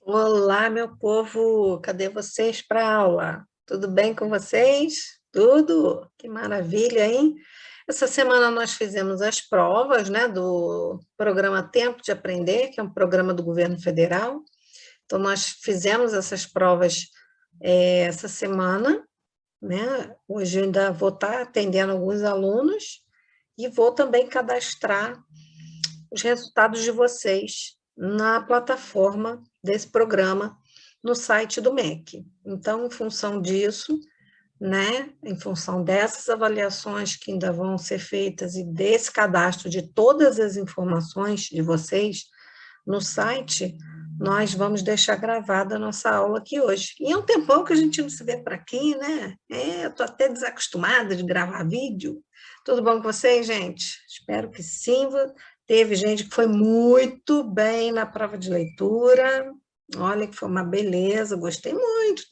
Olá, meu povo, cadê vocês para a aula? Tudo bem com vocês? Tudo? Que maravilha, hein? Essa semana nós fizemos as provas, né, do programa Tempo de Aprender, que é um programa do governo federal. Então, nós fizemos essas provas essa semana, né? Hoje eu ainda vou estar atendendo alguns alunos e vou também cadastrar os resultados de vocês na plataforma desse programa no site do MEC. Então, em função disso, né, em função dessas avaliações que ainda vão ser feitas e desse cadastro de todas as informações de vocês no site, nós vamos deixar gravada a nossa aula aqui hoje. E é um tempão que a gente não se vê por aqui, né? Eu estou até desacostumada de gravar vídeo. Tudo bom com vocês, gente? Espero que sim. Teve gente que foi muito bem na prova de leitura. Olha que foi uma beleza, gostei muito.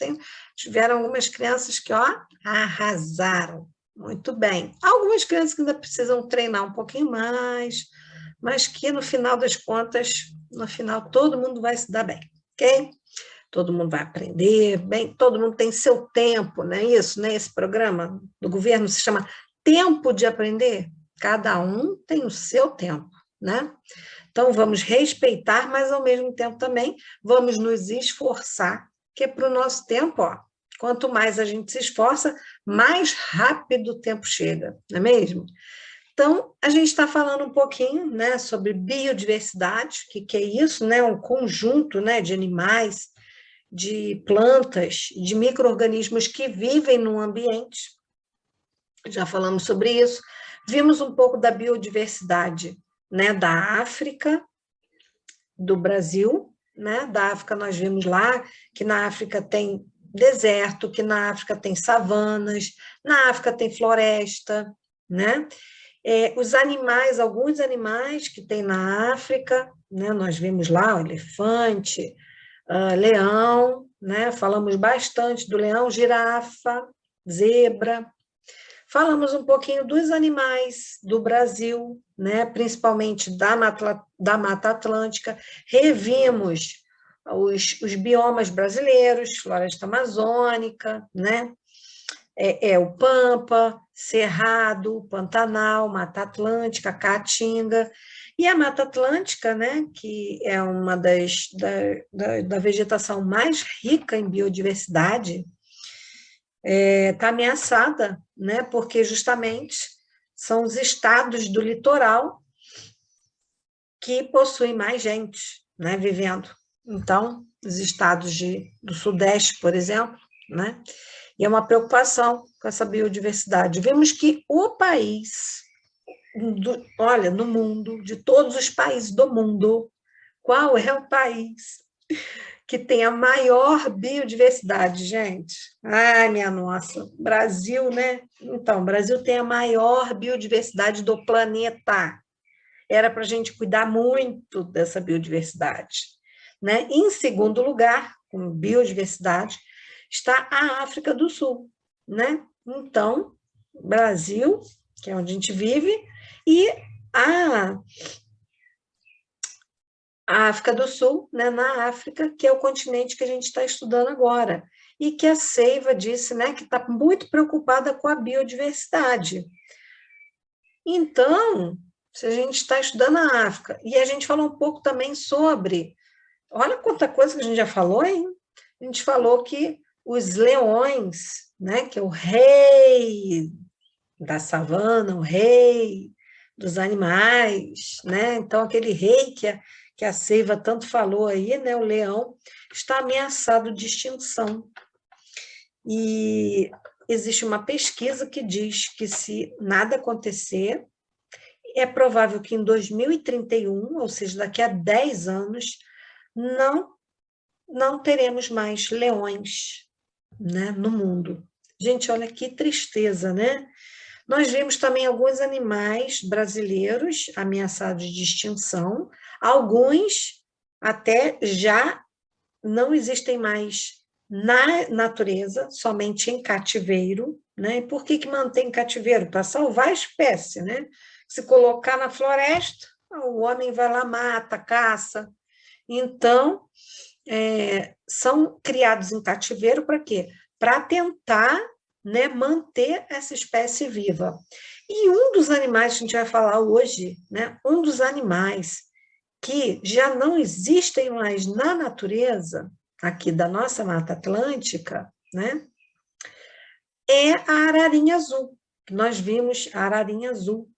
Tiveram algumas crianças que, ó, arrasaram. Muito bem. Algumas crianças que ainda precisam treinar um pouquinho mais, mas que no final das contas, no final todo mundo vai se dar bem, ok? Todo mundo vai aprender bem, todo mundo tem seu tempo, não é isso, né? Esse programa do governo se chama Tempo de Aprender. Cada um tem o seu tempo, né? Então, vamos respeitar, mas ao mesmo tempo também vamos nos esforçar, que para o nosso tempo, ó, quanto mais a gente se esforça, mais rápido o tempo chega, não é mesmo? Então, a gente está falando um pouquinho, né, sobre biodiversidade, que é isso, né, um conjunto, né, de animais, de plantas, de micro-organismos que vivem no ambiente. Já falamos sobre isso. Vimos um pouco da biodiversidade, né, da África, do Brasil, né? Da África nós vimos lá que na África tem deserto, que na África tem savanas, na África tem floresta, né? Os animais, alguns animais que tem na África, né? Nós vimos lá o elefante, leão, né? Falamos bastante do leão, girafa, zebra. Falamos um pouquinho dos animais do Brasil, né, principalmente da Mata Atlântica, revimos os biomas brasileiros, floresta amazônica, né, o Pampa, Cerrado, Pantanal, Mata Atlântica, Caatinga, e a Mata Atlântica, né, que é uma da vegetação mais rica em biodiversidade, está ameaçada, né? Porque justamente são os estados do litoral que possuem mais gente, né, vivendo. Então, os estados do Sudeste, por exemplo, né? E é uma preocupação com essa biodiversidade. Vemos que o país, olha, no mundo, de todos os países do mundo, qual é o país que tem a maior biodiversidade, gente? Ai, minha nossa, Brasil, né? Então, o Brasil tem a maior biodiversidade do planeta. Era para a gente cuidar muito dessa biodiversidade, né? Em segundo lugar, com biodiversidade, está a África do Sul, né? Então, Brasil, que é onde a gente vive, e a África do Sul, né, na África, que é o continente que a gente está estudando agora, e que a Seiva disse, né, que está muito preocupada com a biodiversidade. Então, se a gente está estudando a África, e a gente falou um pouco também sobre, olha quanta coisa que a gente já falou, hein? A gente falou que os leões, né, que é o rei da savana, o rei dos animais, né? Então, aquele rei que a Seiva tanto falou aí, né? O leão está ameaçado de extinção. E existe uma pesquisa que diz que, se nada acontecer, é provável que em 2031, ou seja, daqui a 10 anos, não teremos mais leões, né, no mundo. Gente, olha que tristeza, né? Nós vimos também alguns animais brasileiros ameaçados de extinção, alguns até já não existem mais na natureza, somente em cativeiro, né? E por que mantém em cativeiro? Para salvar a espécie, né? Se colocar na floresta, o homem vai lá, mata, caça. Então, são criados em cativeiro para quê? Para tentar, né, manter essa espécie viva. E um dos animais que a gente vai falar hoje, né, um dos animais que já não existem mais na natureza, aqui da nossa Mata Atlântica, né, é a ararinha azul. Nós vimos a ararinha azul,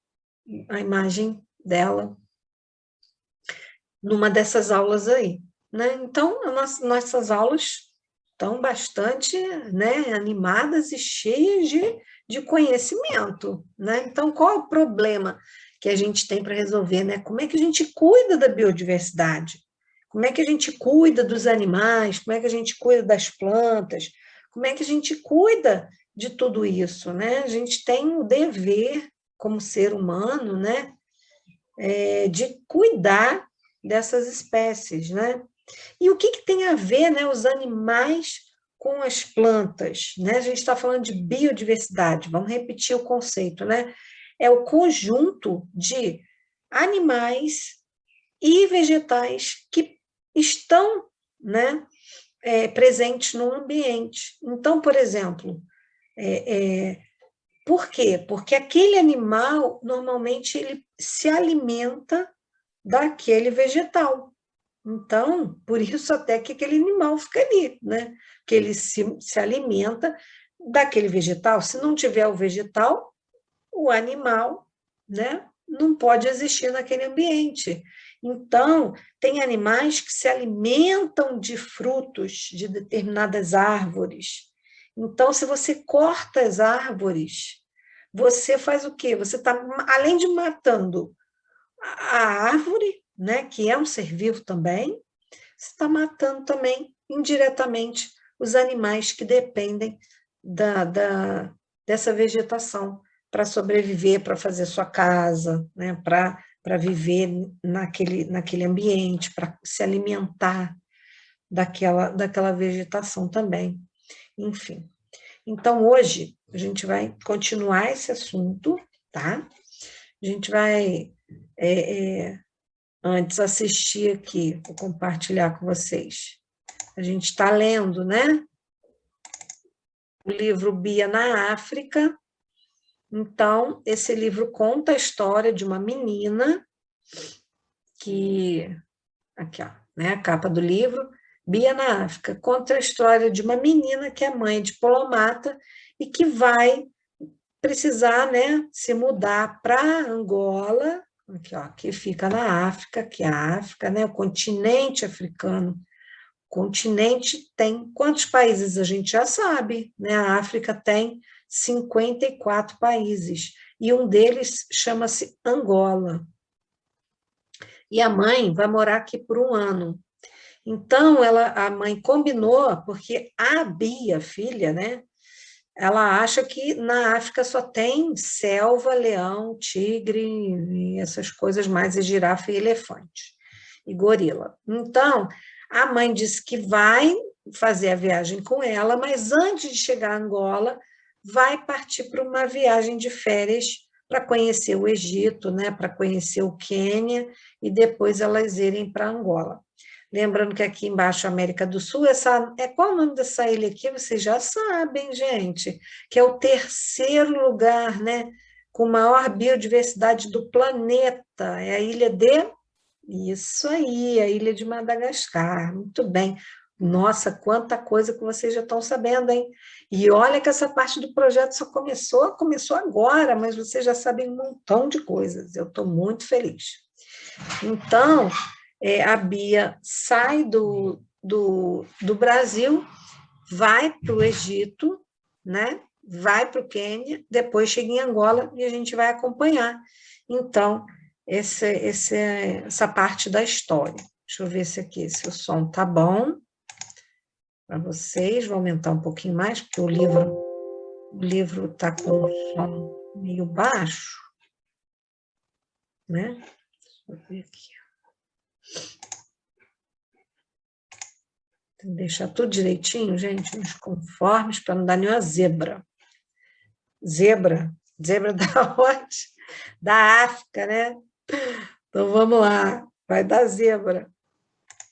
a imagem dela, numa dessas aulas aí. Né? Então, nossas aulas estão bastante, né, animadas e cheias de conhecimento. Né? Então, qual é o problema que a gente tem para resolver? Né? Como é que a gente cuida da biodiversidade? Como é que a gente cuida dos animais? Como é que a gente cuida das plantas? Como é que a gente cuida de tudo isso? Né? A gente tem o dever, como ser humano, né, de cuidar dessas espécies, né? E o que tem a ver, né, os animais com as plantas, né? A gente está falando de biodiversidade, vamos repetir o conceito, né? É o conjunto de animais e vegetais que estão, né, presentes no ambiente. Então, por exemplo, por quê? Porque aquele animal, normalmente, ele se alimenta daquele vegetal. Então, por isso até que aquele animal fica ali, né? Que ele se alimenta daquele vegetal. Se não tiver o vegetal, o animal, né, não pode existir naquele ambiente. Então, tem animais que se alimentam de frutos de determinadas árvores. Então, se você corta as árvores, você faz o quê? Você está, além de matando a árvore, né, que é um ser vivo também, você está matando também, indiretamente, os animais que dependem dessa vegetação para sobreviver, para fazer sua casa, né, para viver naquele ambiente, para se alimentar daquela vegetação também. Enfim. Então, hoje, a gente vai continuar esse assunto, tá? A gente vai antes assistir aqui, vou compartilhar com vocês. A gente está lendo, né? O livro Bia na África. Então, esse livro conta a história de uma menina que... Aqui, ó, né? A capa do livro. Bia na África. Conta a história de uma menina que é mãe diplomata e que vai precisar, né, se mudar para Angola, aqui, ó, que fica na África, que é a África, né, o continente africano. O continente tem quantos países? A gente já sabe, né? A África tem 54 países, e um deles chama-se Angola. E a mãe vai morar aqui por um ano. Então, a mãe combinou, porque a Bia, filha, né, ela acha que na África só tem selva, leão, tigre, e essas coisas mais, e girafa e elefante, e gorila. Então, a mãe disse que vai fazer a viagem com ela, mas antes de chegar a Angola, vai partir para uma viagem de férias para conhecer o Egito, né, para conhecer o Quênia, e depois elas irem para Angola. Lembrando que aqui embaixo, América do Sul, qual o nome dessa ilha aqui? Vocês já sabem, gente, que é o terceiro lugar, né, com maior biodiversidade do planeta, é a ilha de... Isso aí, a ilha de Madagascar, muito bem. Nossa, quanta coisa que vocês já estão sabendo, hein? E olha que essa parte do projeto só começou agora, mas vocês já sabem um montão de coisas, eu estou muito feliz. Então, a Bia sai do Brasil, vai para o Egito, né? Vai para o Quênia, depois chega em Angola e a gente vai acompanhar. Então, essa parte da história. Deixa eu ver se o som está bom para vocês. Vou aumentar um pouquinho mais, porque o livro está com o som meio baixo, né? Deixa eu ver aqui. Tem que deixar tudo direitinho, gente, nos conformes, para não dar nenhuma zebra. Zebra da onde? Da África, né? Então, vamos lá, vai dar zebra.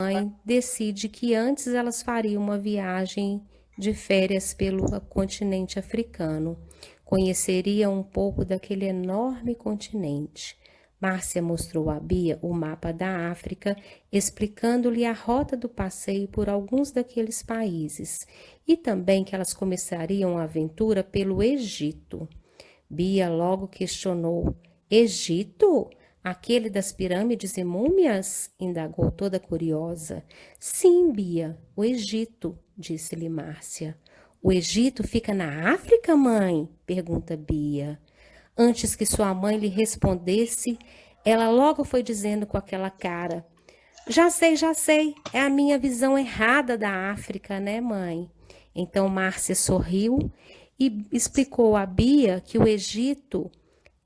mãe decide que antes elas fariam uma viagem de férias pelo continente africano. Conheceriam um pouco daquele enorme continente. Márcia mostrou a Bia o mapa da África, explicando-lhe a rota do passeio por alguns daqueles países, e também que elas começariam a aventura pelo Egito. Bia logo questionou: Egito? Aquele das pirâmides e múmias? Indagou toda curiosa. Sim, Bia, o Egito, disse-lhe Márcia. O Egito fica na África, mãe? Pergunta Bia. Antes que sua mãe lhe respondesse, ela logo foi dizendo com aquela cara: já sei, é a minha visão errada da África, né, mãe? Então Márcia sorriu e explicou a Bia que o Egito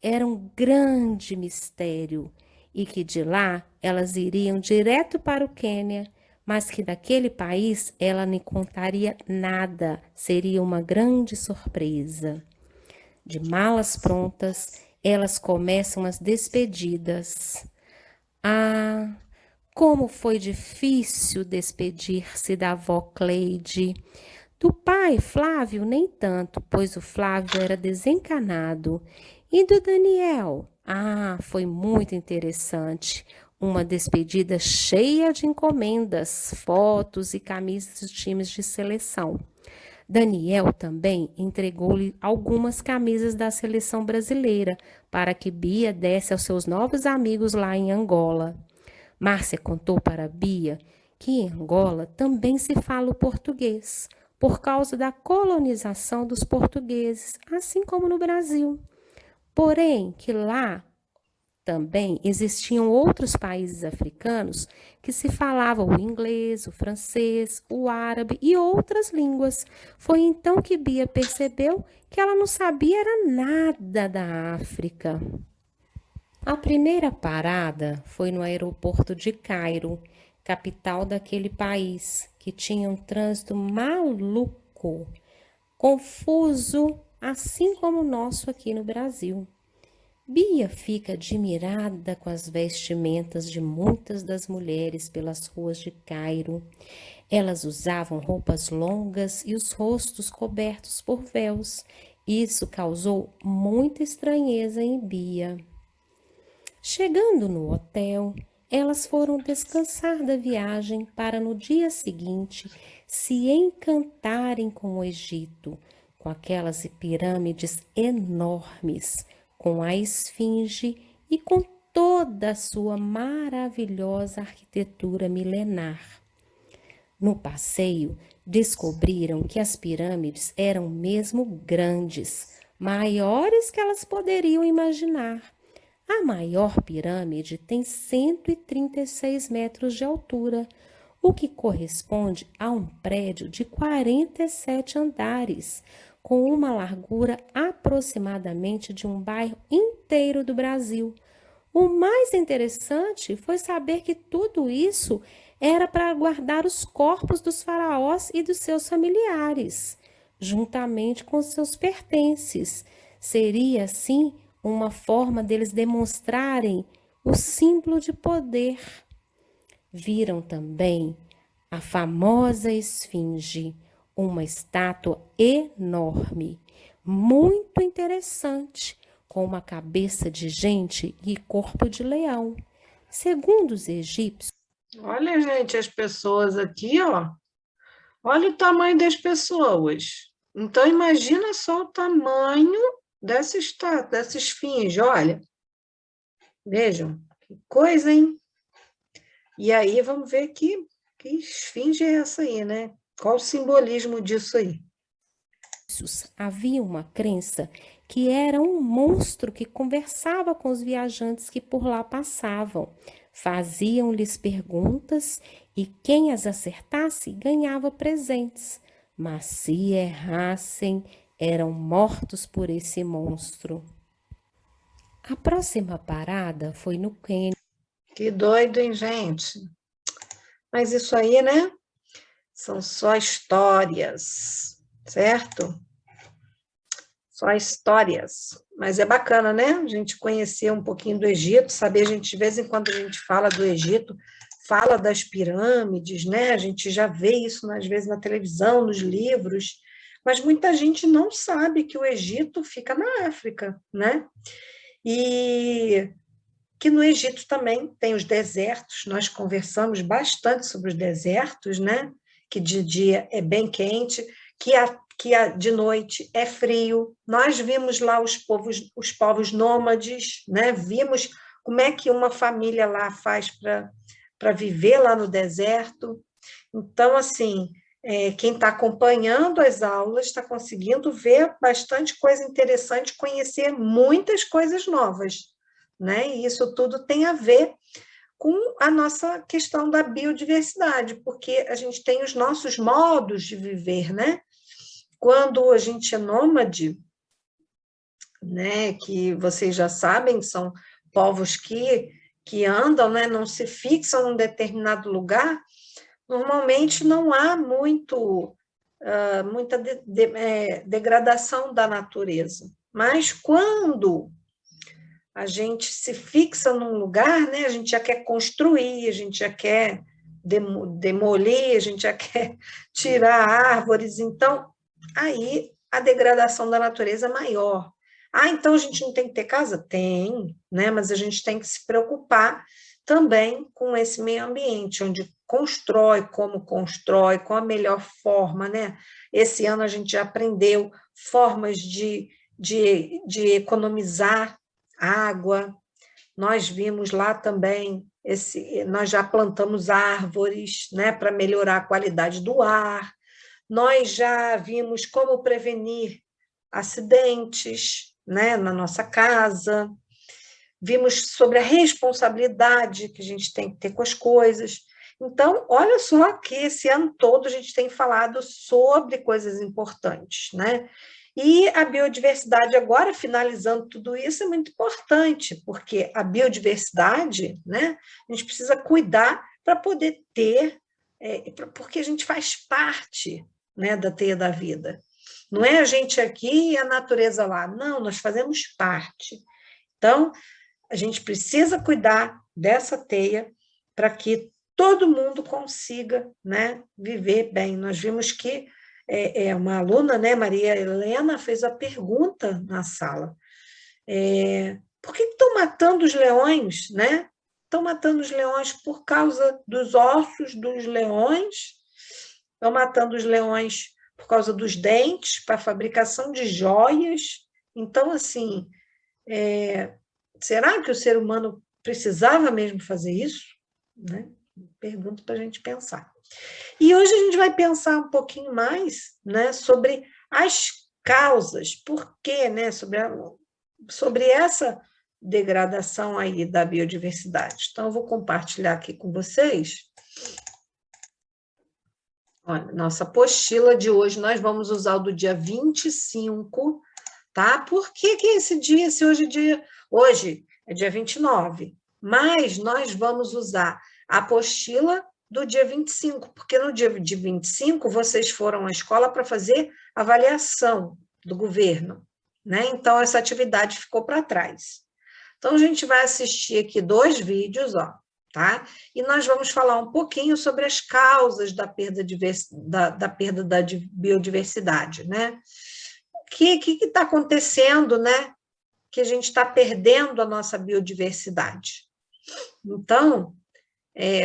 era um grande mistério e que de lá elas iriam direto para o Quênia, mas que daquele país ela não contaria nada, seria uma grande surpresa. De malas prontas, elas começam as despedidas. Ah, como foi difícil despedir-se da avó Cleide. Do pai, Flávio, nem tanto, pois o Flávio era desencanado. E do Daniel? Ah, foi muito interessante. Uma despedida cheia de encomendas, fotos e camisas de times de seleção. Daniel também entregou-lhe algumas camisas da seleção brasileira para que Bia desse aos seus novos amigos lá em Angola. Márcia contou para Bia que em Angola também se fala o português, por causa da colonização dos portugueses, assim como no Brasil. Porém, que lá também existiam outros países africanos que se falavam o inglês, o francês, o árabe e outras línguas. Foi então que Bia percebeu que ela não sabia era nada da África. A primeira parada foi no aeroporto de Cairo, capital daquele país, que tinha um trânsito maluco, confuso, assim como o nosso aqui no Brasil. Bia fica admirada com as vestimentas de muitas das mulheres pelas ruas de Cairo. Elas usavam roupas longas e os rostos cobertos por véus. Isso causou muita estranheza em Bia. Chegando no hotel, elas foram descansar da viagem para no dia seguinte se encantarem com o Egito, com aquelas pirâmides enormes, com a esfinge e com toda a sua maravilhosa arquitetura milenar. No passeio, descobriram que as pirâmides eram mesmo grandes, maiores que elas poderiam imaginar. A maior pirâmide tem 136 metros de altura, o que corresponde a um prédio de 47 andares, com uma largura aproximadamente de um bairro inteiro do Brasil. O mais interessante foi saber que tudo isso era para guardar os corpos dos faraós e dos seus familiares, juntamente com seus pertences. Seria, assim, uma forma deles demonstrarem o símbolo de poder. Viram também a famosa esfinge, uma estátua enorme, muito interessante, com uma cabeça de gente e corpo de leão. Segundo os egípcios, Olha, gente, as pessoas aqui, ó. Olha o tamanho das pessoas. Então, imagina só o tamanho dessa estátua, dessa esfinge, olha. Vejam, que coisa, hein? E aí, vamos ver que esfinge é essa aí, né? Qual o simbolismo disso aí? havia uma crença que era um monstro que conversava com os viajantes que por lá passavam. Faziam-lhes perguntas e quem as acertasse ganhava presentes. Mas se errassem, eram mortos por esse monstro. A próxima parada foi no Quênia. Que doido, hein, gente? Mas isso aí, né? São só histórias, certo? Só histórias. Mas é bacana, né? A gente conhecer um pouquinho do Egito, saber, a gente, de vez em quando a gente fala do Egito, fala das pirâmides, né? A gente já vê isso, às vezes, na televisão, nos livros, mas muita gente não sabe que o Egito fica na África, né? E que no Egito também tem os desertos, nós conversamos bastante sobre os desertos, né? Que de dia é bem quente, de noite é frio. Nós vimos lá os povos nômades, né? Vimos como é que uma família lá faz para viver lá no deserto. Então, assim, quem está acompanhando as aulas está conseguindo ver bastante coisa interessante, conhecer muitas coisas novas, né? E isso tudo tem a ver com a nossa questão da biodiversidade, porque a gente tem os nossos modos de viver, né? Quando a gente é nômade, né, que vocês já sabem, são povos que andam, né, não se fixam num determinado lugar, normalmente não há muita degradação da natureza. Mas quando a gente se fixa num lugar, né, a gente já quer construir, a gente já quer demolir, a gente já quer tirar árvores, então aí a degradação da natureza é maior. Então a gente não tem que ter casa? Tem, né? Mas a gente tem que se preocupar também com esse meio ambiente, onde constrói, com a melhor forma, né? Esse ano a gente já aprendeu formas de economizar água. Nós vimos lá também, nós já plantamos árvores, né, para melhorar a qualidade do ar. Nós já vimos como prevenir acidentes, né, na nossa casa. Vimos sobre a responsabilidade que a gente tem que ter com as coisas. Então, olha só que esse ano todo a gente tem falado sobre coisas importantes, né? E a biodiversidade, agora, finalizando tudo isso, é muito importante, porque a biodiversidade, né, a gente precisa cuidar para poder ter, porque a gente faz parte, né, da teia da vida. Não é a gente aqui e a natureza lá. Não, nós fazemos parte. Então, a gente precisa cuidar dessa teia para que todo mundo consiga, né, viver bem. Nós vimos que uma aluna, né, Maria Helena, fez a pergunta na sala. Por que estão matando os leões, né? Estão matando os leões por causa dos ossos dos leões, estão matando os leões por causa dos dentes, para a fabricação de joias. Então, assim, será que o ser humano precisava mesmo fazer isso? Né? Pergunta para a gente pensar. E hoje a gente vai pensar um pouquinho mais, né, sobre as causas, por quê, né, sobre essa degradação aí da biodiversidade. Então, eu vou compartilhar aqui com vocês. Olha, nossa apostila de hoje, nós vamos usar o do dia 25, tá? Por que esse dia, se hoje é dia 29, mas nós vamos usar a apostila do dia 25, porque no dia de 25 vocês foram à escola para fazer avaliação do governo, né? Então, essa atividade ficou para trás. Então, a gente vai assistir aqui 2 vídeos, ó, tá? E nós vamos falar um pouquinho sobre as causas da perda da biodiversidade, né? O que está acontecendo, né? Que a gente está perdendo a nossa biodiversidade. Então,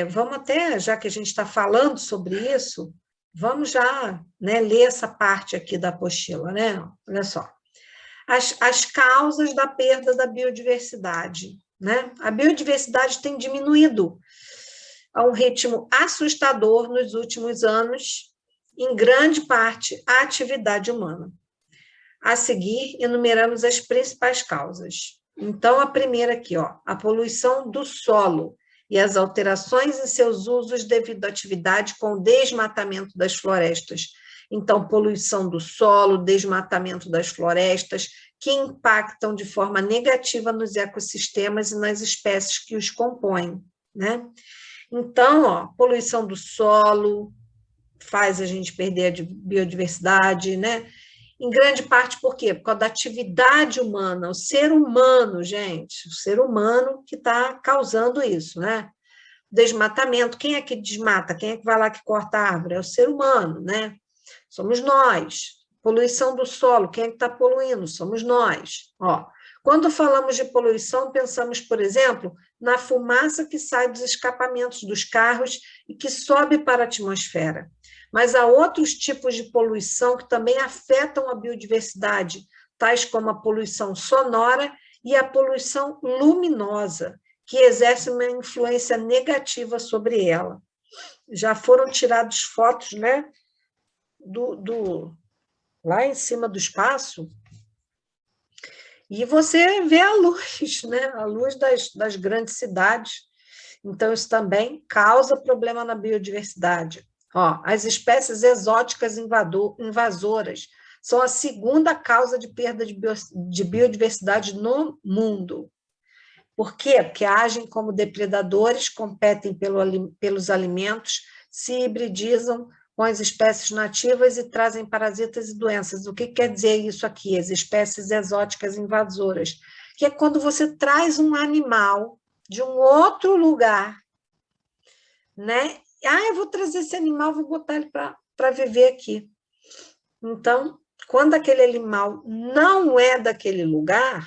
vamos até, já que a gente está falando sobre isso, vamos já, né, ler essa parte aqui da apostila, né? Olha só. As causas da perda da biodiversidade, né? A biodiversidade tem diminuído a um ritmo assustador nos últimos anos, em grande parte a atividade humana. A seguir, enumeramos as principais causas. Então, a primeira aqui, ó, a poluição do solo e as alterações em seus usos devido à atividade com o desmatamento das florestas. Então, poluição do solo, desmatamento das florestas, que impactam de forma negativa nos ecossistemas e nas espécies que os compõem, né? Então, ó, poluição do solo faz a gente perder a biodiversidade, né? Em grande parte, por quê? Por causa da atividade humana, o ser humano, gente, o ser humano que está causando isso, né? Desmatamento, quem é que desmata? Quem é que vai lá que corta a árvore? É o ser humano, né? Somos nós. Poluição do solo, quem é que está poluindo? Somos nós. Ó, quando falamos de poluição, pensamos, por exemplo, na fumaça que sai dos escapamentos dos carros e que sobe para a atmosfera. Mas há outros tipos de poluição que também afetam a biodiversidade, tais como a poluição sonora e a poluição luminosa, que exerce uma influência negativa sobre ela. Já foram tiradas fotos, né, lá em cima do espaço, e você vê a luz, né, a luz das grandes cidades. Então, isso também causa problema na biodiversidade. Ó, as espécies exóticas invasoras são a segunda causa de perda de biodiversidade no mundo. Por quê? Porque agem como depredadores, competem pelos alimentos, se hibridizam com as espécies nativas e trazem parasitas e doenças. O que quer dizer isso aqui? As espécies exóticas invasoras, que é quando você traz um animal de um outro lugar, né? Eu vou trazer esse animal, vou botar ele para viver aqui. Então, quando aquele animal não é daquele lugar,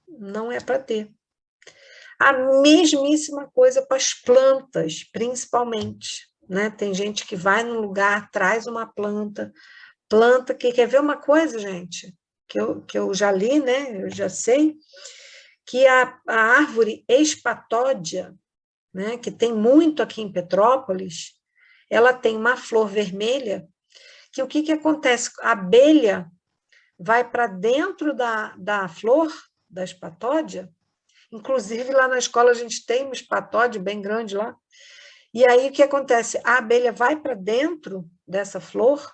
não é para ter. A mesmíssima coisa com as plantas, principalmente, né? Tem gente que vai num lugar, traz uma planta que quer ver uma coisa, gente, que eu já li, né? Eu já sei, que a árvore espatódia, né, que tem muito aqui em Petrópolis, ela tem uma flor vermelha, que o que acontece? A abelha vai para dentro da flor, da espatódia, inclusive lá na escola a gente tem um espatódio bem grande lá, e aí o que acontece? A abelha vai para dentro dessa flor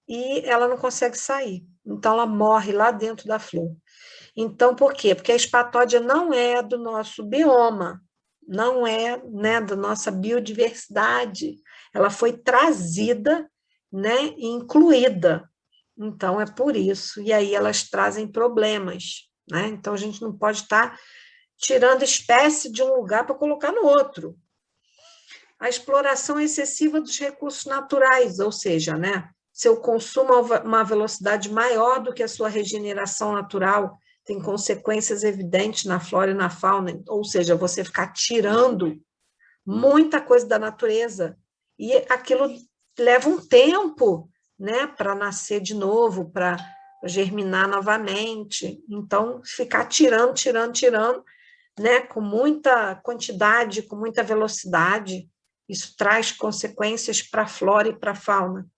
e ela não consegue sair, então ela morre lá dentro da flor. Então, por quê? Porque a espatódia não é do nosso bioma, não é, né, da nossa biodiversidade. Ela foi trazida, né, e incluída. Então, é por isso. E aí elas trazem problemas, né? Então, a gente não pode estar tirando espécie de um lugar para colocar no outro. A exploração excessiva dos recursos naturais, ou seja, né, seu consumo a uma velocidade maior do que a sua regeneração natural, tem consequências evidentes na flora e na fauna, ou seja, você ficar tirando muita coisa da natureza, e aquilo leva um tempo, né, para nascer de novo, para germinar novamente. Então, ficar tirando, né, com muita quantidade, com muita velocidade, isso traz consequências para a flora e para a fauna.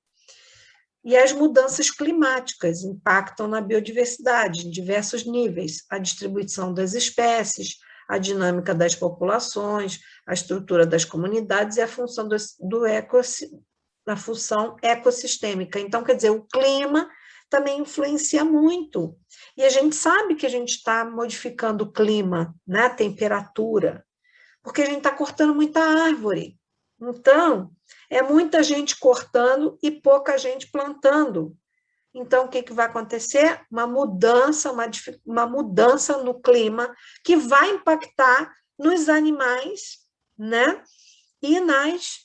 E as mudanças climáticas impactam na biodiversidade em diversos níveis, a distribuição das espécies, a dinâmica das populações, a estrutura das comunidades e a função da função ecossistêmica. Então, quer dizer, o clima também influencia muito. E a gente sabe que a gente está modificando o clima, né, a temperatura, porque a gente está cortando muita árvore. Então, é muita gente cortando e pouca gente plantando. Então, o que vai acontecer? Uma mudança no clima que vai impactar nos animais, né? E nas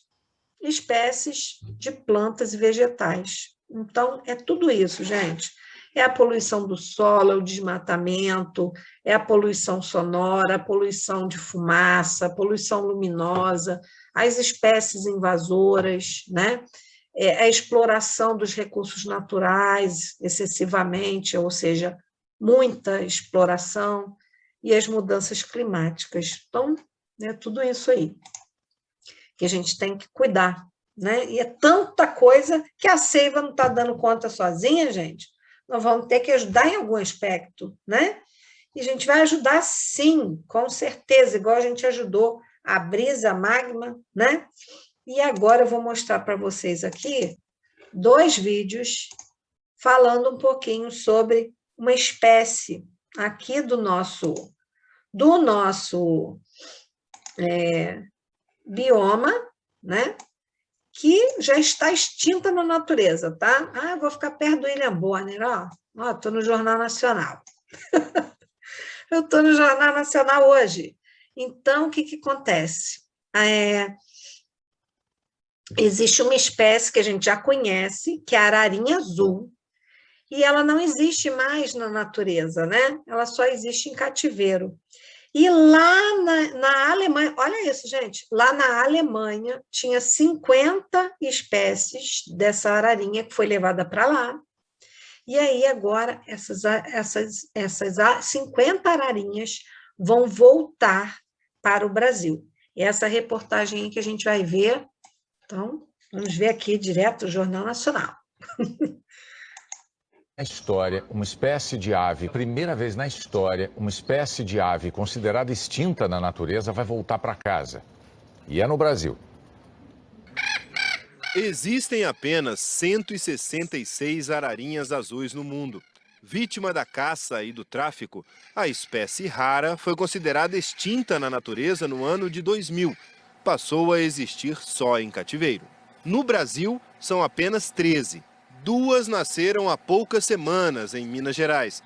espécies de plantas e vegetais. Então, é tudo isso, gente. É a poluição do solo, é o desmatamento, é a poluição sonora, a poluição de fumaça, a poluição luminosa, as espécies invasoras, né? A exploração dos recursos naturais excessivamente, ou seja, muita exploração, e as mudanças climáticas. Então, é tudo isso aí que a gente tem que cuidar, né? E é tanta coisa que a Seiva não está dando conta sozinha, gente. Nós vamos ter que ajudar em algum aspecto, né? E a gente vai ajudar sim, com certeza, igual a gente ajudou a Brisa, a Magma, né? E agora eu vou mostrar para vocês aqui 2 vídeos falando um pouquinho sobre uma espécie aqui do nosso bioma, né? Que já está extinta na natureza, tá? Eu vou ficar perto do William Bonner, ó. Estou no Jornal Nacional. Eu estou no Jornal Nacional hoje. Então, o que acontece? Existe uma espécie que a gente já conhece, que é a ararinha azul, e ela não existe mais na natureza, né? Ela só existe em cativeiro. E lá na Alemanha, olha isso, gente, lá na Alemanha tinha 50 espécies dessa ararinha que foi levada para lá, e aí agora essas 50 ararinhas vão voltar para o Brasil. E essa reportagem aí que a gente vai ver, então, vamos ver aqui direto do Jornal Nacional. Na história, uma espécie de ave, primeira vez na história, uma espécie de ave considerada extinta na natureza vai voltar para casa. E é no Brasil. Existem apenas 166 ararinhas azuis no mundo. Vítima da caça e do tráfico, a espécie rara foi considerada extinta na natureza no ano de 2000. Passou a existir só em cativeiro. No Brasil, são apenas 13. 2 nasceram há poucas semanas em Minas Gerais.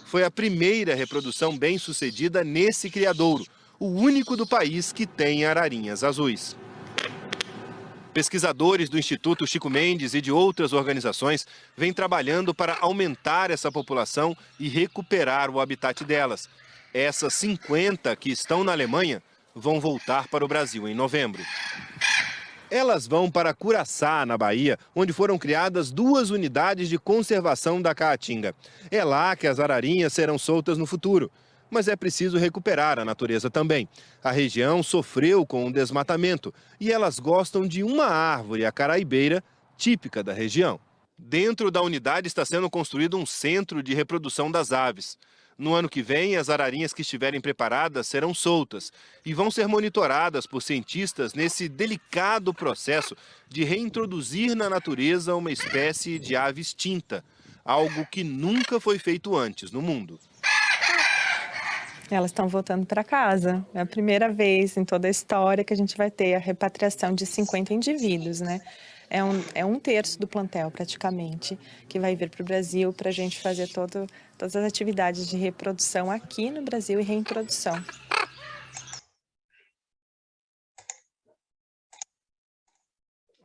Foi a primeira reprodução bem-sucedida nesse criadouro, o único do país que tem ararinhas azuis. Pesquisadores do Instituto Chico Mendes e de outras organizações vêm trabalhando para aumentar essa população e recuperar o habitat delas. Essas 50 que estão na Alemanha vão voltar para o Brasil em novembro. Elas vão para Curaçá, na Bahia, onde foram criadas 2 unidades de conservação da caatinga. É lá que as ararinhas serão soltas no futuro. Mas é preciso recuperar a natureza também. A região sofreu com o desmatamento e elas gostam de uma árvore, a caraibeira, típica da região. Dentro da unidade está sendo construído um centro de reprodução das aves. No ano que vem, as ararinhas que estiverem preparadas serão soltas e vão ser monitoradas por cientistas nesse delicado processo de reintroduzir na natureza uma espécie de ave extinta, algo que nunca foi feito antes no mundo. Elas estão voltando para casa. É a primeira vez em toda a história que a gente vai ter a repatriação de 50 indivíduos, né? É um terço do plantel, praticamente, que vai vir para o Brasil para a gente fazer todas as atividades de reprodução aqui no Brasil e reintrodução.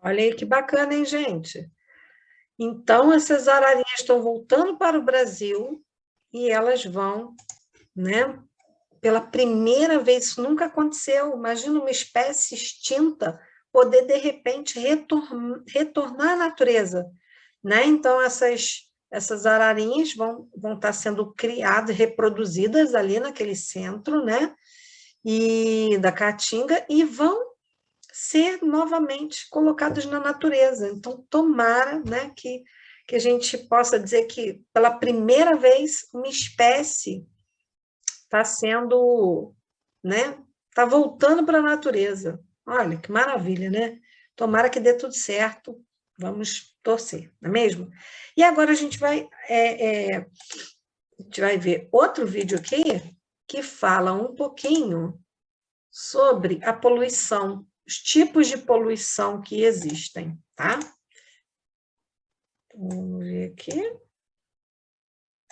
Olha aí que bacana, hein, gente? Então, essas ararinhas estão voltando para o Brasil e elas vão, né? Pela primeira vez, isso nunca aconteceu. Imagina uma espécie extinta poder, de repente, retornar à natureza, né? Então, essas ararinhas vão estar sendo criadas, reproduzidas ali naquele centro, né? E da Caatinga, e vão ser novamente colocadas na natureza. Então, tomara, né, que a gente possa dizer que, pela primeira vez, uma espécie está sendo, né, está voltando para a natureza. Olha, que maravilha, né? Tomara que dê tudo certo, vamos torcer, não é mesmo? E agora a gente vai ver outro vídeo aqui que fala um pouquinho sobre a poluição, os tipos de poluição que existem, tá? Vamos ver aqui.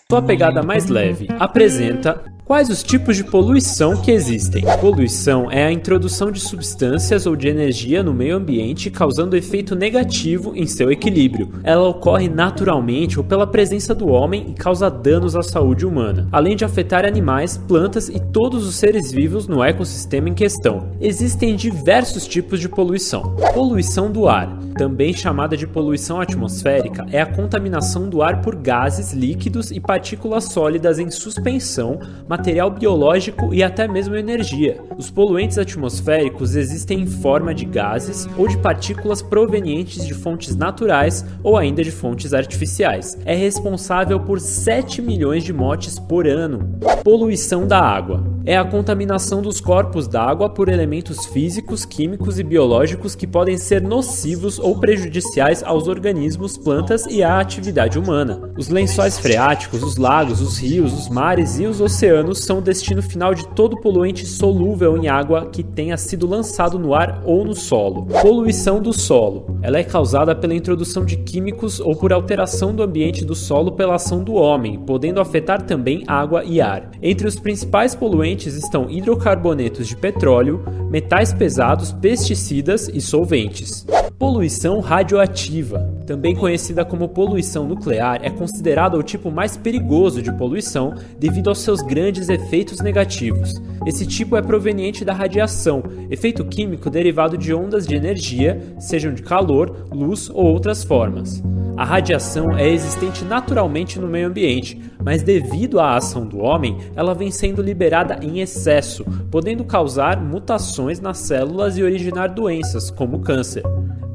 Sua pegada mais leve apresenta quais os tipos de poluição que existem. Poluição é a introdução de substâncias ou de energia no meio ambiente causando efeito negativo em seu equilíbrio. Ela ocorre naturalmente ou pela presença do homem e causa danos à saúde humana, além de afetar animais, plantas e todos os seres vivos no ecossistema em questão. Existem diversos tipos de poluição. Poluição do ar, também chamada de poluição atmosférica, é a contaminação do ar por gases, líquidos e partículas sólidas em suspensão, material biológico e até mesmo energia. Os poluentes atmosféricos existem em forma de gases ou de partículas provenientes de fontes naturais ou ainda de fontes artificiais. É responsável por 7 milhões de mortes por ano. Poluição da água é a contaminação dos corpos d'água por elementos físicos, químicos e biológicos que podem ser nocivos ou prejudiciais aos organismos, plantas e à atividade humana. Os lençóis freáticos, os lagos, os rios, os mares e os oceanos são o destino final de todo poluente solúvel em água que tenha sido lançado no ar ou no solo. Poluição do solo. Ela é causada pela introdução de químicos ou por alteração do ambiente do solo pela ação do homem, podendo afetar também água e ar. Entre os principais poluentes poluentes estão hidrocarbonetos de petróleo, metais pesados, pesticidas e solventes. Poluição radioativa, também conhecida como poluição nuclear, é considerada o tipo mais perigoso de poluição devido aos seus grandes efeitos negativos. Esse tipo é proveniente da radiação, efeito químico derivado de ondas de energia, sejam de calor, luz ou outras formas. A radiação é existente naturalmente no meio ambiente, mas devido à ação do homem, ela vem sendo liberada em excesso, podendo causar mutações nas células e originar doenças, como câncer.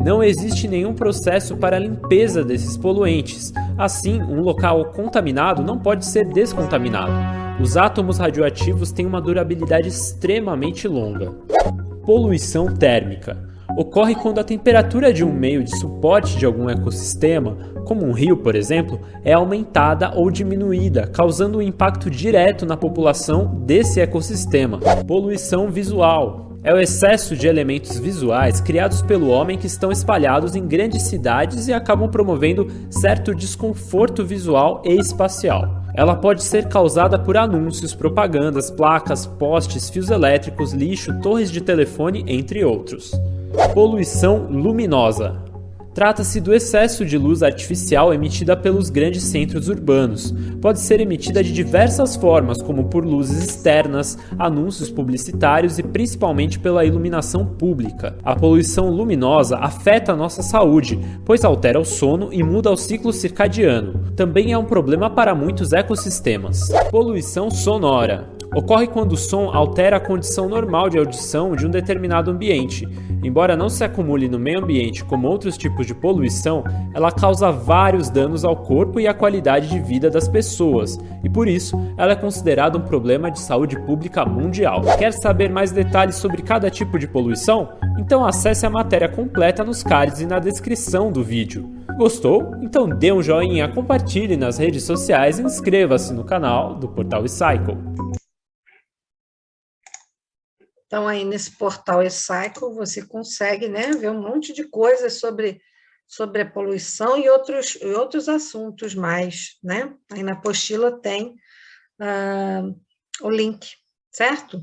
Não existe nenhum processo para a limpeza desses poluentes. Assim, um local contaminado não pode ser descontaminado. Os átomos radioativos têm uma durabilidade extremamente longa. Poluição térmica. Ocorre quando a temperatura de um meio de suporte de algum ecossistema, como um rio, por exemplo, é aumentada ou diminuída, causando um impacto direto na população desse ecossistema. Poluição visual. É o excesso de elementos visuais criados pelo homem que estão espalhados em grandes cidades e acabam promovendo certo desconforto visual e espacial. Ela pode ser causada por anúncios, propagandas, placas, postes, fios elétricos, lixo, torres de telefone, entre outros. Poluição luminosa. Trata-se do excesso de luz artificial emitida pelos grandes centros urbanos. Pode ser emitida de diversas formas, como por luzes externas, anúncios publicitários e principalmente pela iluminação pública. A poluição luminosa afeta a nossa saúde, pois altera o sono e muda o ciclo circadiano. Também é um problema para muitos ecossistemas. Poluição sonora. Ocorre quando o som altera a condição normal de audição de um determinado ambiente. Embora não se acumule no meio ambiente como outros tipos de poluição, ela causa vários danos ao corpo e à qualidade de vida das pessoas, e por isso ela é considerada um problema de saúde pública mundial. Quer saber mais detalhes sobre cada tipo de poluição? Então acesse a matéria completa nos cards e na descrição do vídeo. Gostou? Então dê um joinha, compartilhe nas redes sociais e inscreva-se no canal do Portal eCycle. Então, aí nesse portal eCycle, você consegue, né, ver um monte de coisas sobre a poluição e outros assuntos mais, né? Aí na apostila tem o link, certo?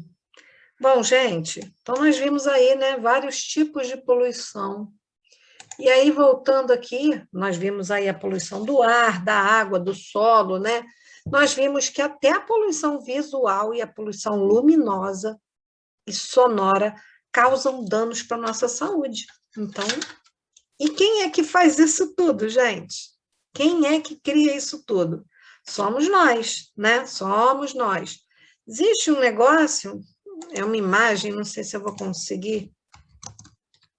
Bom, gente, então nós vimos aí, né, vários tipos de poluição. E aí, voltando aqui, nós vimos aí a poluição do ar, da água, do solo, né? Nós vimos que até a poluição visual e a poluição luminosa e sonora causam danos para a nossa saúde. Então, e quem é que faz isso tudo, gente? Quem é que cria isso tudo? Somos nós, né? Somos nós. Existe um negócio, é uma imagem, não sei se eu vou conseguir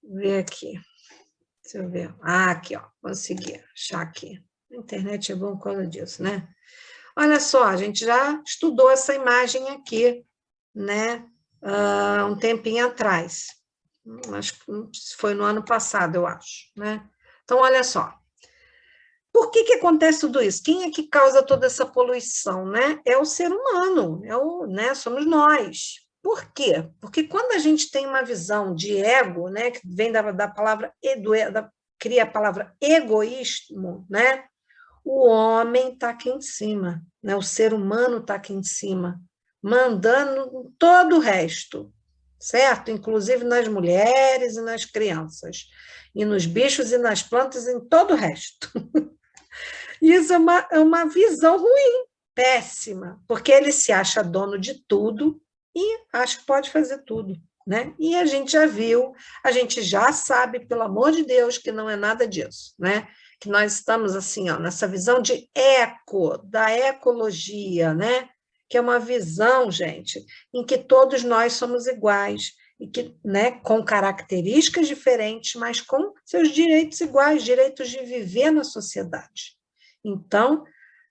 ver aqui. Deixa eu ver. Aqui, ó, consegui achar aqui. A internet é bom por causa disso, né? Olha só, a gente já estudou essa imagem aqui, né? Um tempinho atrás, acho que foi no ano passado, eu acho, né? Então, olha só, por que acontece tudo isso? Quem é que causa toda essa poluição, né? É o ser humano, né? Somos nós. Por quê? Porque quando a gente tem uma visão de ego, né, que vem da palavra, cria a palavra egoísmo, né? O homem está aqui em cima, né? O ser humano está aqui em cima, mandando todo o resto, certo? Inclusive nas mulheres e nas crianças, e nos bichos e nas plantas e em todo o resto. Isso é uma visão ruim, péssima, porque ele se acha dono de tudo e acha que pode fazer tudo, né? E a gente já viu, a gente já sabe, pelo amor de Deus, que não é nada disso, né? Que nós estamos assim, ó, nessa visão de da ecologia, né? Que é uma visão, gente, em que todos nós somos iguais, e que, né, com características diferentes, mas com seus direitos iguais, direitos de viver na sociedade. Então,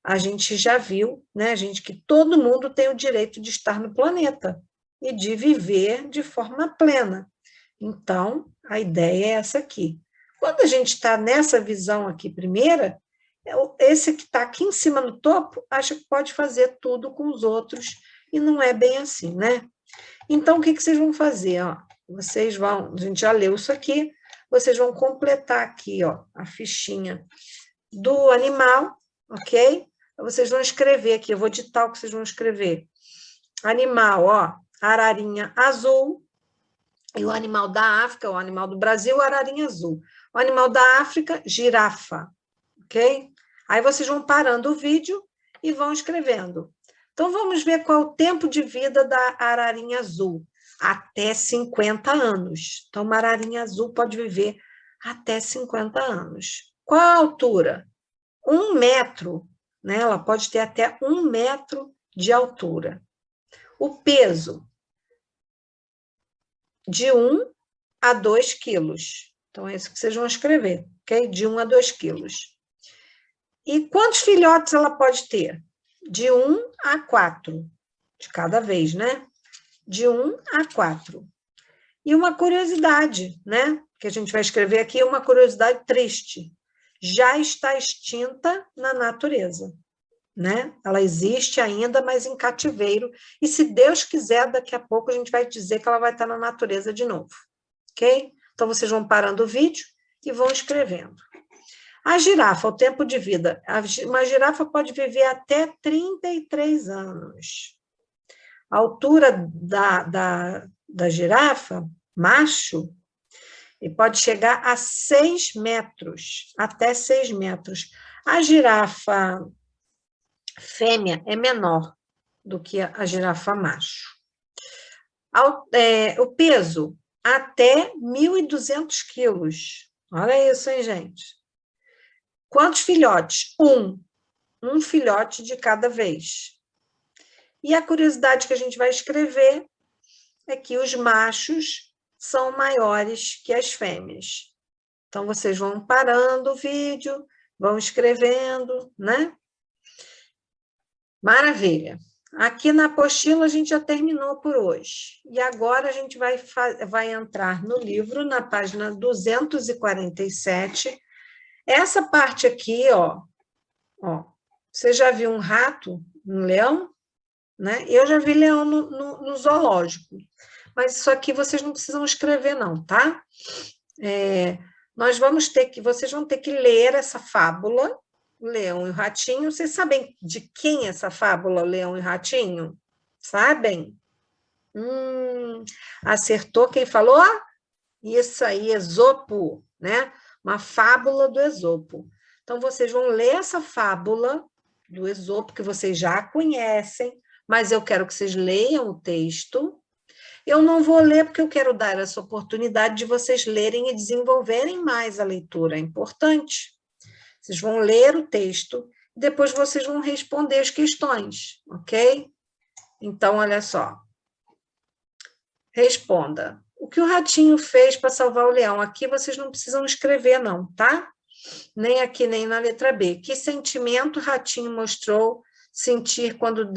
a gente já viu, né, gente, que todo mundo tem o direito de estar no planeta e de viver de forma plena. Então, a ideia é essa aqui. Quando a gente está nessa visão aqui primeira, esse que está aqui em cima no topo acha que pode fazer tudo com os outros, e não é bem assim, né? Então, o que vocês vão fazer? Ó, a gente já leu isso aqui, vocês vão completar aqui, ó, a fichinha do animal, ok? Vocês vão escrever aqui, eu vou ditar o que vocês vão escrever. Animal, ó, ararinha azul. E o animal da África, o animal do Brasil, ararinha azul. O animal da África, girafa, ok? Aí vocês vão parando o vídeo e vão escrevendo. Então, vamos ver qual é o tempo de vida da ararinha azul. Até 50 anos. Então, uma ararinha azul pode viver até 50 anos. Qual a altura? 1 metro, né? Ela pode ter até 1 metro de altura. O peso? De 1 a 2 quilos. Então, é isso que vocês vão escrever, ok? De 1 a 2 quilos. E quantos filhotes ela pode ter? De 1 a 4, de cada vez, né? De 1 a 4. E uma curiosidade, né? Que a gente vai escrever aqui, uma curiosidade triste. Já está extinta na natureza, né? Ela existe ainda, mas em cativeiro. E se Deus quiser, daqui a pouco a gente vai dizer que ela vai estar na natureza de novo, ok? Então, vocês vão parando o vídeo e vão escrevendo. A girafa, o tempo de vida. Uma girafa pode viver até 33 anos. A altura da girafa, macho, e pode chegar a 6 metros, até 6 metros. A girafa fêmea é menor do que a girafa macho. O peso, até 1.200 quilos. Olha isso, hein, gente? Quantos filhotes? Um filhote de cada vez. E a curiosidade que a gente vai escrever é que os machos são maiores que as fêmeas. Então, vocês vão parando o vídeo, vão escrevendo, né? Maravilha. Aqui na apostila a gente já terminou por hoje. E agora a gente vai entrar no livro, na página 247. Essa parte aqui, ó, você já viu um rato, um leão? Né? Eu já vi leão no zoológico. Mas isso aqui vocês não precisam escrever, não, tá? Vocês vão ter que ler essa fábula, o Leão e o Ratinho. Vocês sabem de quem é essa fábula, o Leão e o Ratinho? Sabem? Acertou quem falou? Isso aí, Esopo, né? Uma fábula do Esopo. Então, vocês vão ler essa fábula do Esopo, que vocês já conhecem, mas eu quero que vocês leiam o texto. Eu não vou ler porque eu quero dar essa oportunidade de vocês lerem e desenvolverem mais a leitura, é importante. Vocês vão ler o texto e depois vocês vão responder as questões, ok? Então, olha só. Responda. O que o ratinho fez para salvar o leão? Aqui vocês não precisam escrever, não, tá? Nem aqui, nem na letra B. Que sentimento o ratinho mostrou sentir quando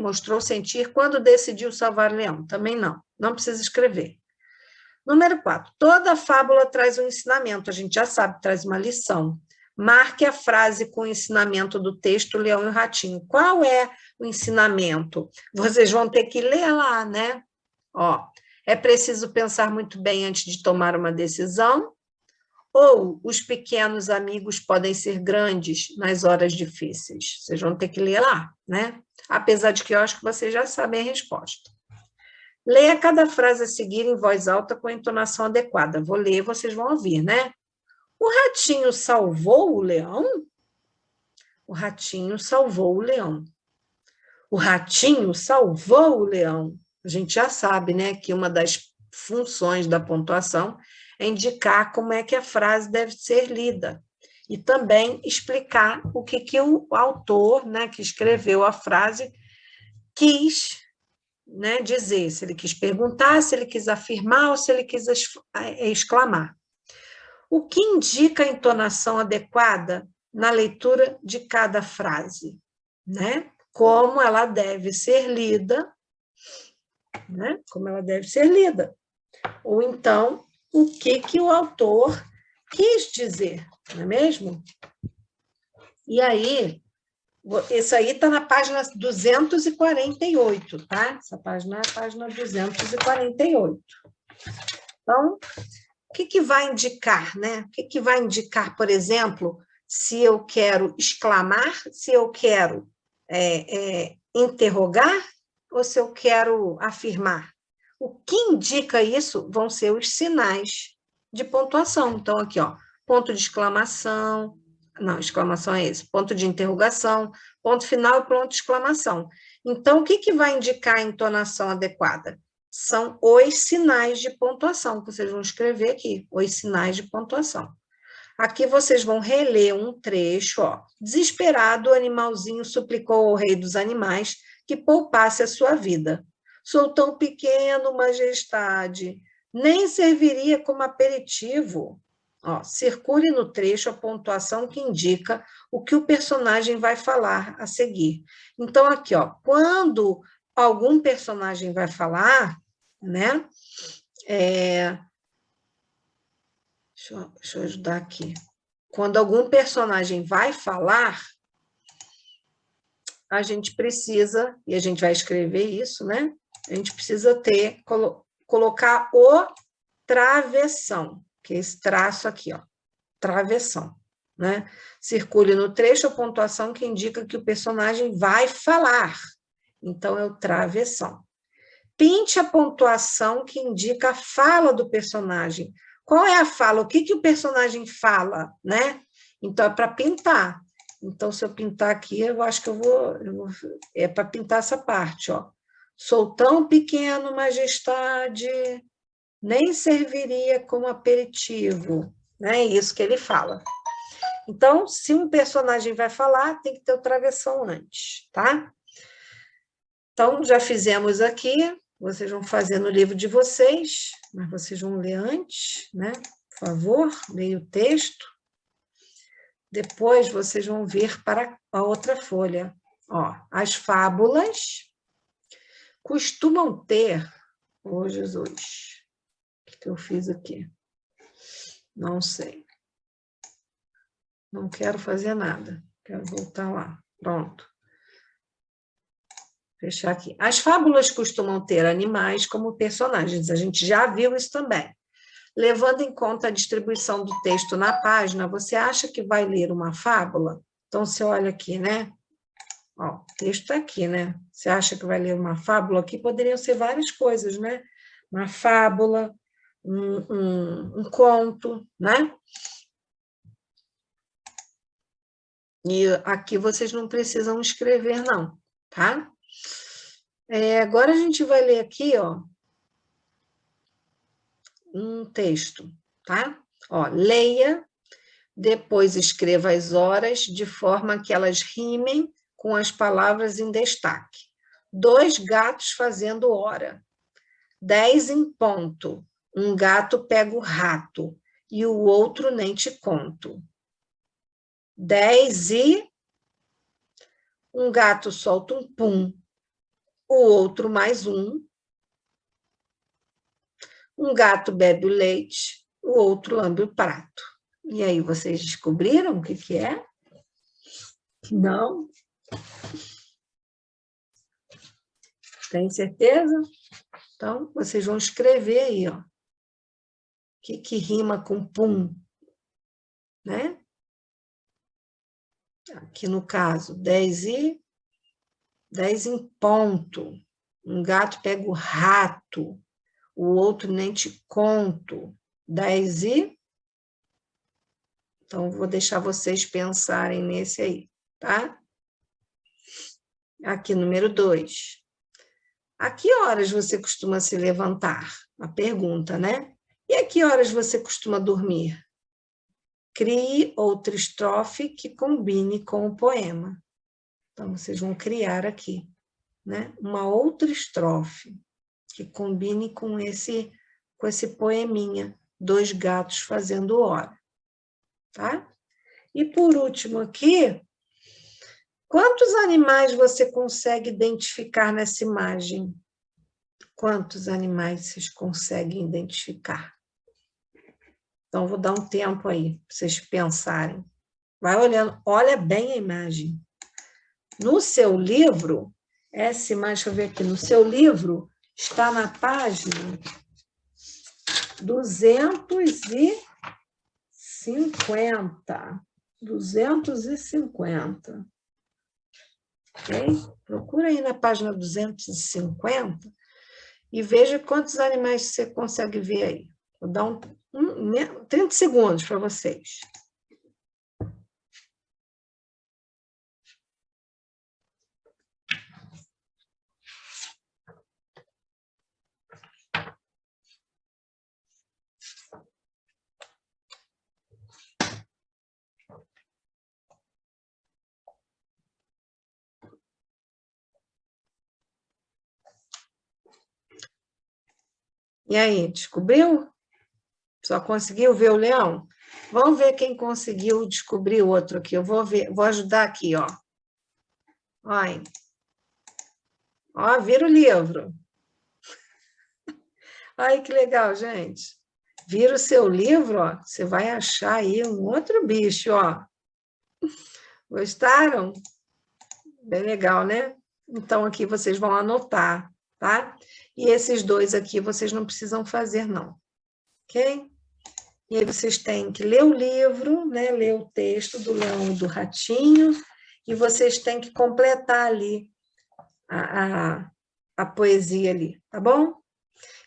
mostrou sentir quando decidiu salvar o leão? Também não precisa escrever. Número 4. Toda fábula traz um ensinamento, a gente já sabe, traz uma lição. Marque a frase com o ensinamento do texto Leão e o Ratinho. Qual é o ensinamento? Vocês vão ter que ler lá, né? Ó, é preciso pensar muito bem antes de tomar uma decisão, ou os pequenos amigos podem ser grandes nas horas difíceis. Vocês vão ter que ler lá, né? Apesar de que eu acho que vocês já sabem a resposta. Leia cada frase a seguir em voz alta com a entonação adequada. Vou ler, vocês vão ouvir, né? O ratinho salvou o leão? O ratinho salvou o leão. O ratinho salvou o leão. A gente já sabe, né, que uma das funções da pontuação é indicar como é que a frase deve ser lida e também explicar o que o autor, né, que escreveu a frase, quis, né, dizer, se ele quis perguntar, se ele quis afirmar ou se ele quis exclamar. O que indica a entonação adequada na leitura de cada frase, né? Como ela deve ser lida, né? Como ela deve ser lida. Ou então, o que o autor quis dizer, não é mesmo? E aí, isso aí está na página 248, tá? Essa página é a página 248. Então, o que vai indicar, né? O que vai indicar, por exemplo, se eu quero exclamar, se eu quero interrogar ou se eu quero afirmar. O que indica isso vão ser os sinais de pontuação. Então, aqui, ó, ponto de exclamação, não, exclamação é esse, ponto de interrogação, ponto final e ponto de exclamação. Então, o que vai indicar a entonação adequada? São os sinais de pontuação, que vocês vão escrever aqui, os sinais de pontuação. Aqui vocês vão reler um trecho, ó. Desesperado, o animalzinho suplicou ao rei dos animais que poupasse a sua vida. Sou tão pequeno, majestade, nem serviria como aperitivo. Ó, circule no trecho a pontuação que indica o que o personagem vai falar a seguir. Então, aqui, ó, quando algum personagem vai falar, né? Deixa eu ajudar aqui. Quando algum personagem vai falar, a gente precisa, e a gente vai escrever isso, né? A gente precisa colocar o travessão, que é esse traço aqui, ó, travessão, né? Circule no trecho a pontuação que indica que o personagem vai falar. Então, é o travessão. Pinte a pontuação que indica a fala do personagem. Qual é a fala? O que o personagem fala, né? Então, é para pintar. Então, se eu pintar aqui, eu acho que é para pintar essa parte, ó. Sou tão pequeno, majestade, nem serviria como aperitivo. Né? É isso que ele fala. Então, se um personagem vai falar, tem que ter o travessão antes, tá? Então, já fizemos aqui. Vocês vão fazer no livro de vocês, mas vocês vão ler antes, né? Por favor, leia o texto. Depois, vocês vão vir para a outra folha. Ó, as fábulas costumam ter... Oh, Jesus, o que eu fiz aqui? Não sei. Não quero fazer nada. Quero voltar lá. Pronto. Fechar aqui. As fábulas costumam ter animais como personagens. A gente já viu isso também. Levando em conta a distribuição do texto na página, você acha que vai ler uma fábula? Então, você olha aqui, né? Ó, o texto está aqui, né? Você acha que vai ler uma fábula? Aqui poderiam ser várias coisas, né? Uma fábula, um conto, né? E aqui vocês não precisam escrever, não, tá? Agora a gente vai ler aqui, ó, um texto, tá? Ó, leia, depois escreva as horas de forma que elas rimem com as palavras em destaque. 2 gatos fazendo hora. 10 em ponto. Um gato pega o rato e o outro nem te conto. 10 e... Um gato solta um pum. O outro mais um. Um gato bebe o leite, o outro lambe o prato. E aí, vocês descobriram o que é? Não? Tem certeza? Então, vocês vão escrever aí, ó. O que rima com pum? Né? Aqui no caso, 10 em ponto. Um gato pega o rato, o outro nem te conto. 10 e... Então, vou deixar vocês pensarem nesse aí, tá? Aqui, número 2. A que horas você costuma se levantar? A pergunta, né? E a que horas você costuma dormir? Crie outra estrofe que combine com o poema. Então, vocês vão criar aqui, né? Uma outra estrofe que combine com esse poeminha, 2 gatos fazendo hora, tá? E por último aqui, quantos animais você consegue identificar nessa imagem? Quantos animais vocês conseguem identificar? Então, vou dar um tempo aí, para vocês pensarem. Vai olhando, olha bem a imagem. No seu livro, essa imagem, deixa eu ver aqui, no seu livro, está na página 250. 250. ok? Procura aí na página 250 e veja quantos animais você consegue ver aí. Vou dar 30 segundos para vocês. E aí, descobriu? Só conseguiu ver o leão? Vamos ver quem conseguiu descobrir o outro aqui. Eu vou ver, vou ajudar aqui, ó. Olha. Ó, vira o livro. Ai, que legal, gente. Vira o seu livro, ó. Você vai achar aí um outro bicho, ó. Gostaram? Bem legal, né? Então, aqui vocês vão anotar, tá? E esses dois aqui vocês não precisam fazer, não. Ok? E aí vocês têm que ler o livro, né? Ler o texto do leão e do ratinho, e vocês têm que completar ali a poesia ali, tá bom?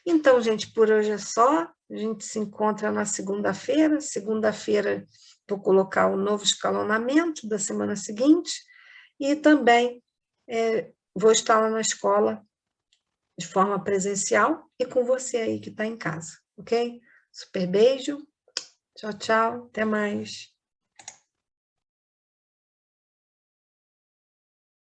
Então, gente, por hoje é só. A gente se encontra na segunda-feira. Segunda-feira vou colocar o novo escalonamento da semana seguinte, e também vou estar lá na escola de forma presencial e com você aí que está em casa, ok? Super beijo. Tchau, tchau. Até mais.